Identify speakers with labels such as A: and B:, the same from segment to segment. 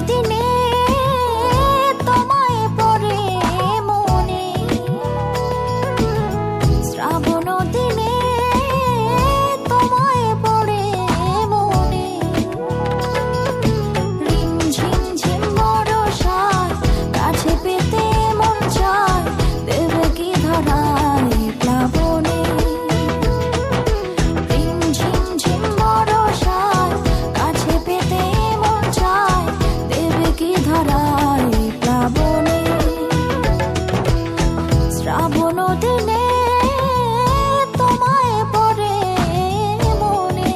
A: দিনে তোমায় পড়ে মনে, শ্রাবণ দিনে তোমায় পড়ে মনে, রিম ঝিম ঝিম বরষায় কাছে পেতে মন চায়, দেবে কি ধরায় প্লাবনে। রিম ঝিম ঝিম বরষায় কাছে পেতে মন চায়, দেবে কি ধরায় প্লাবনে। শ্রাবণ দিনে তোমায় পড়ে মনে,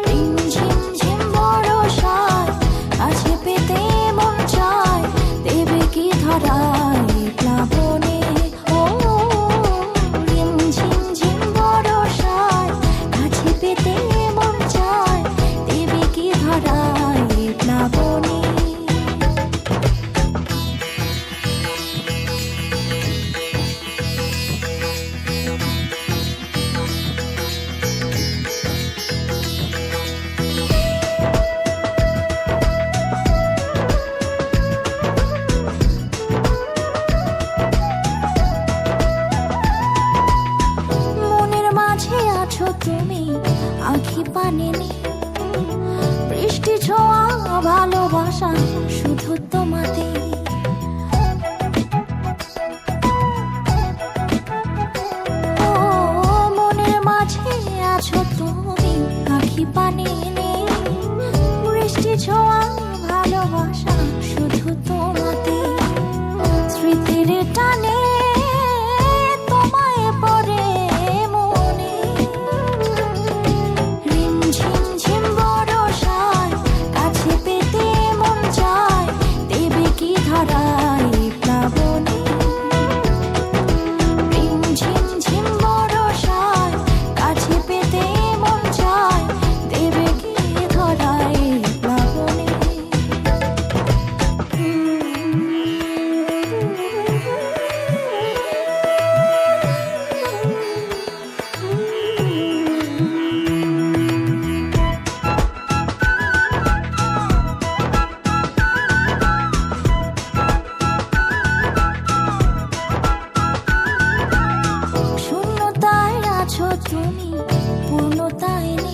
A: রিম ঝিম ঝিম বরষায় কাছে পেতে মন চায়, দেবে কি ধরায় প্লাবনে। ও রিম ঝিম ঝিম বরষায় কাছে পেতে মন চায়, দেবে কি ধরায় প্লাবনে। মনের মাঝে আছো তুমি, আঁখি পানে নেই, বৃষ্টি ছোঁয়া ভালোবাসা শুধু তোমাতে। ও মনের মাঝে আছো তুমি, আঁখি পানে নেই, বৃষ্টি ছোঁয়া ভালোবাসা শুধু তোমাতে। স্মৃতির টানে তোমায় পড়ে মনে, রিম ঝিম ঝিম বরষায় কাছে পেতে মন চায়, দেবে কি ধরায় প্লাবনে। রিম ঝিম ঝিম বরষায় কাছে পেতে মন চায়, দেবে কি ধরায় প্লাবনে। শূন্যতায় আছো তুমি, পূর্ণতায় নেই,